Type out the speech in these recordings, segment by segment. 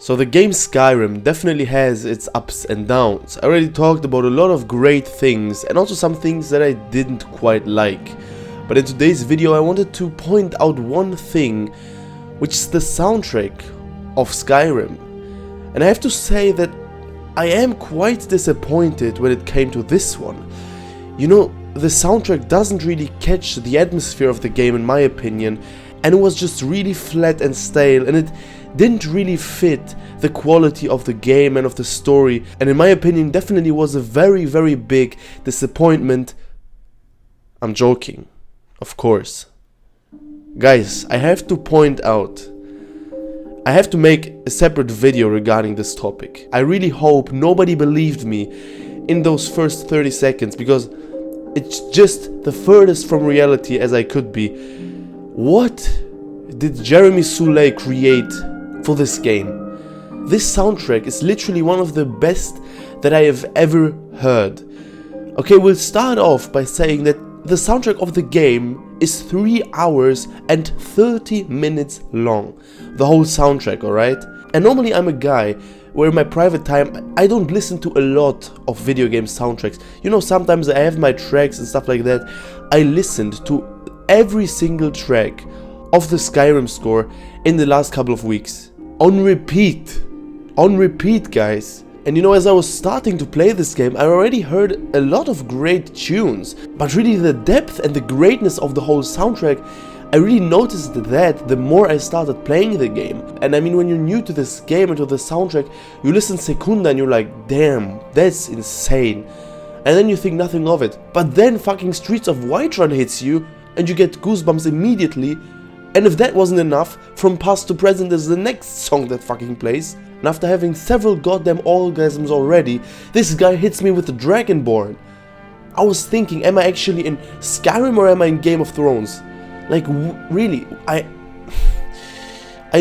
So the game Skyrim definitely has its ups and downs. I already talked about a lot of great things and also some things that I didn't quite like. But in today's video I wanted to point out one thing, which is the soundtrack of Skyrim. And I have to say that I am quite disappointed when it came to this one. You know, the soundtrack doesn't really catch the atmosphere of the game in my opinion, and it was just really flat and stale, and it didn't really fit the quality of the game and of the story, and in my opinion definitely was a very big disappointment. I'm joking, of course. Guys, I have to point out, I have to make a separate video regarding this topic. I really hope nobody believed me in those first 30 seconds, because it's just the furthest from reality as I could be. What did Jeremy Soule create for this game? This soundtrack is literally one of the best that I have ever heard. Okay, we'll start off by saying that the soundtrack of the game is 3 hours and 30 minutes long. The whole soundtrack, alright? And normally I'm a guy where in my private time I don't listen to a lot of video game soundtracks. You know, sometimes I have my tracks and stuff like that. I listened to every single track of the Skyrim score in the last couple of weeks. On repeat, guys. And you know, as I was starting to play this game, I already heard a lot of great tunes, but really the depth and the greatness of the whole soundtrack, I really noticed that the more I started playing the game. And I mean, when you're new to this game and to the soundtrack, you listen Secunda and you're like, damn, that's insane. And then you think nothing of it. But then fucking Streets of Whiterun hits you and you get goosebumps immediately. And if that wasn't enough, From Past to Present is the next song that fucking plays. And after having several goddamn orgasms already, this guy hits me with the Dragonborn. I was thinking, am I actually in Skyrim or am I in Game of Thrones? Like, really, I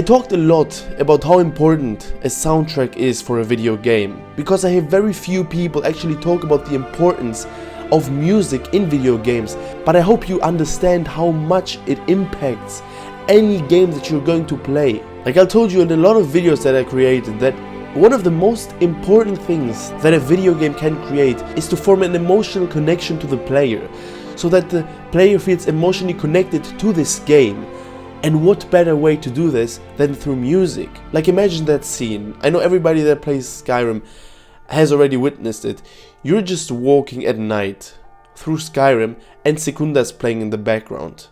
talked a lot about how important a soundtrack is for a video game, because I have very few people actually talk about the importance of music in video games, but I hope you understand how much it impacts any game that you're going to play. Like I told you in a lot of videos that I created, that one of the most important things that a video game can create is to form an emotional connection to the player, so that the player feels emotionally connected to this game. And what better way to do this than through music? Like, imagine that scene. I know everybody that plays Skyrim has already witnessed it. You're just walking at night through Skyrim and Secunda's playing in the background.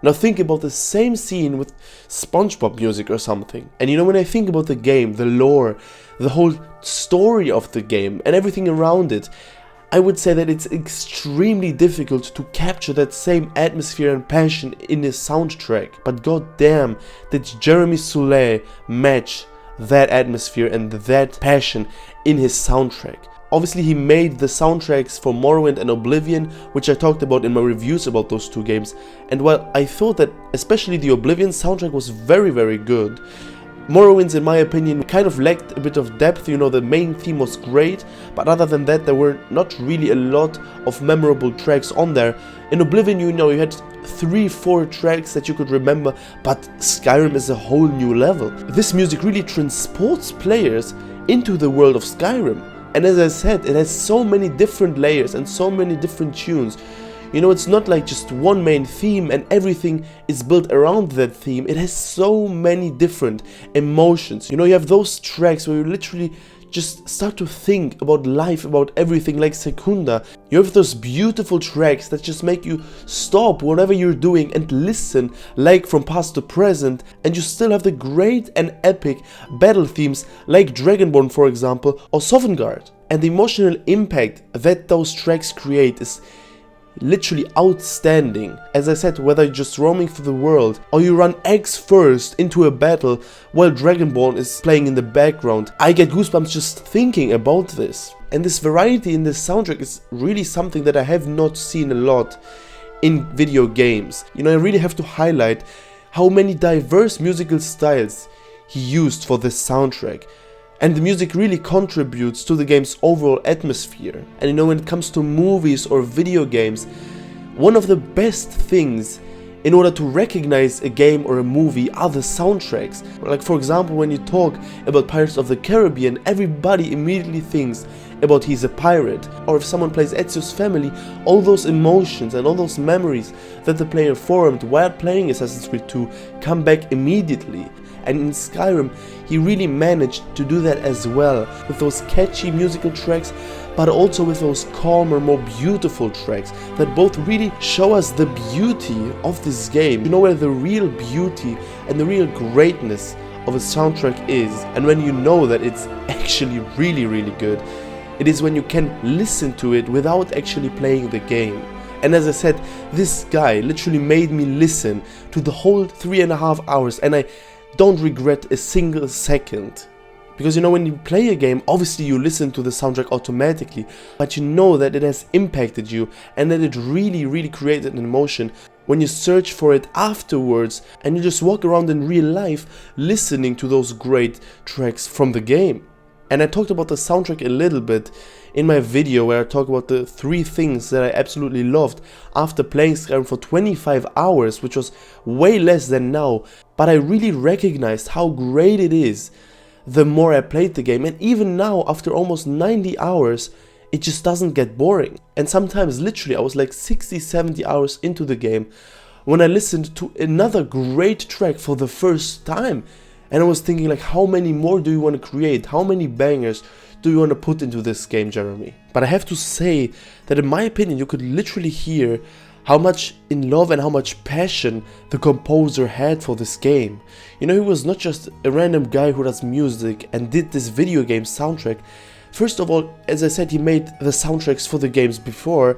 Now think about the same scene with SpongeBob music or something. And you know, when I think about the game, the lore, the whole story of the game and everything around it, I would say that it's extremely difficult to capture that same atmosphere and passion in a soundtrack. But goddamn, did Jeremy Soule match that atmosphere and that passion in his soundtrack. Obviously he made the soundtracks for Morrowind and Oblivion, which I talked about in my reviews about those two games, and while I thought that especially the Oblivion soundtrack was very good, Morrowind's, in my opinion, kind of lacked a bit of depth. You know, the main theme was great, but other than that there were not really a lot of memorable tracks on there. In Oblivion, you know, you had 3-4 tracks that you could remember, but Skyrim is a whole new level. This music really transports players into the world of Skyrim. And as I said, it has so many different layers and so many different tunes. You know, it's not like just one main theme and everything is built around that theme. It has so many different emotions. You know, you have those tracks where you literally just start to think about life, about everything, like Secunda. You have those beautiful tracks that just make you stop whatever you're doing and listen, like From Past to Present. And you still have the great and epic battle themes like Dragonborn, for example, or Sovngarde. And the emotional impact that those tracks create is literally outstanding. As I said, whether you're just roaming through the world or you run X first into a battle while Dragonborn is playing in the background, I get goosebumps just thinking about this. And this variety in this soundtrack is really something that I have not seen a lot in video games. You know, I really have to highlight how many diverse musical styles he used for this soundtrack. And the music really contributes to the game's overall atmosphere. And you know, when it comes to movies or video games, one of the best things in order to recognize a game or a movie other soundtracks. Like for example, when you talk about Pirates of the Caribbean, everybody immediately thinks about he's a pirate. Or if someone plays Ezio's Family, all those emotions and all those memories that the player formed while playing Assassin's Creed 2 come back immediately. And in Skyrim, he really managed to do that as well, with those catchy musical tracks, but also with those calmer, more beautiful tracks that both really show us the beauty of this game. You know where the real beauty and the real greatness of a soundtrack is, and when you know that it's actually really good, it is when you can listen to it without actually playing the game. And as I said, this guy literally made me listen to the whole 3.5 hours, and I don't regret a single second. Because you know, when you play a game, obviously you listen to the soundtrack automatically, but you know that it has impacted you and that it really created an emotion when you search for it afterwards and you just walk around in real life listening to those great tracks from the game. And I talked about the soundtrack a little bit in my video where I talk about the 3 things that I absolutely loved after playing Skyrim for 25 hours, which was way less than now, but I really recognized how great it is the more I played the game. And even now, after almost 90 hours, it just doesn't get boring. And sometimes literally I was like 60-70 hours into the game when I listened to another great track for the first time. And I was thinking, like, how many more do you want to create? How many bangers do you want to put into this game, Jeremy? But I have to say that in my opinion, you could literally hear how much in love and how much passion the composer had for this game. You know, he was not just a random guy who does music and did this video game soundtrack. First of all, as I said, he made the soundtracks for the games before,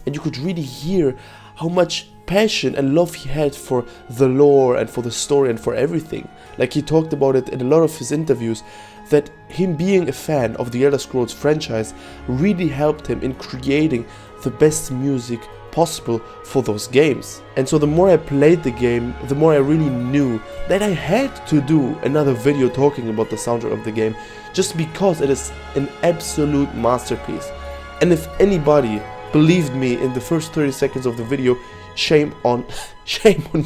and you could really hear how much passion and love he had for the lore and for the story and for everything. Like, he talked about it in a lot of his interviews, that him being a fan of the Elder Scrolls franchise really helped him in creating the best music possible for those games. And so the more I played the game, the more I really knew that I had to do another video talking about the soundtrack of the game, just because it is an absolute masterpiece. And if anybody believed me in the first 30 seconds of the video, shame on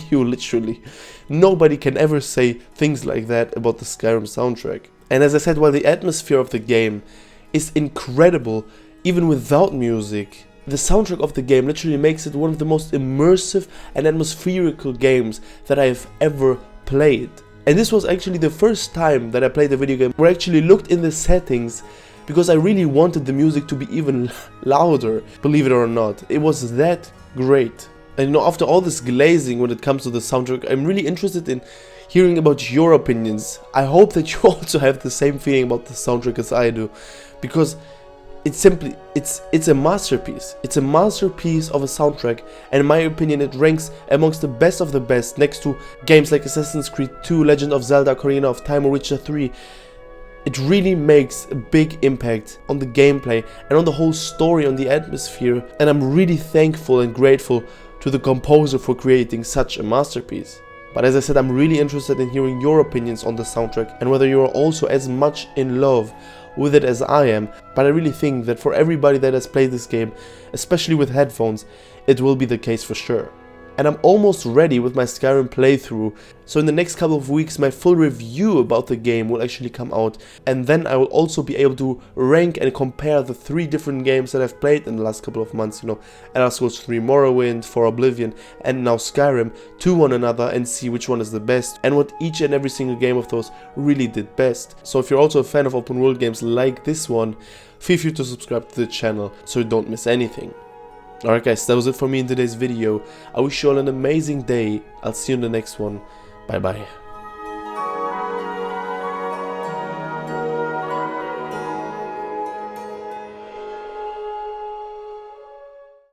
you, literally. Nobody can ever say things like that about the Skyrim soundtrack. And as I said, while the atmosphere of the game is incredible, even without music, the soundtrack of the game literally makes it one of the most immersive and atmospherical games that I have ever played. And this was actually the first time that I played a video game where I actually looked in the settings, because I really wanted the music to be even louder, believe it or not. It was that great. And you know, after all this glazing when it comes to the soundtrack, I'm really interested in hearing about your opinions. I hope that you also have the same feeling about the soundtrack as I do, because it's simply, it's a masterpiece. It's a masterpiece of a soundtrack, and in my opinion it ranks amongst the best of the best, next to games like Assassin's Creed 2, Legend of Zelda, Ocarina of Time, or Witcher 3. It really makes a big impact on the gameplay and on the whole story, on the atmosphere, and I'm really thankful and grateful to the composer for creating such a masterpiece. But as I said, I'm really interested in hearing your opinions on the soundtrack and whether you are also as much in love with it as I am. But I really think that for everybody that has played this game, especially with headphones, it will be the case for sure. And I'm almost ready with my Skyrim playthrough, so in the next couple of weeks my full review about the game will actually come out, and then I will also be able to rank and compare the 3 different games that I've played in the last couple of months, you know, Elder Scrolls 3 Morrowind, 4 Oblivion, and now Skyrim, to one another, and see which one is the best and what each and every single game of those really did best. So if you're also a fan of open world games like this one, feel free to subscribe to the channel so you don't miss anything. Alright guys, that was it for me in today's video. I wish you all an amazing day. I'll see you in the next one. Bye bye.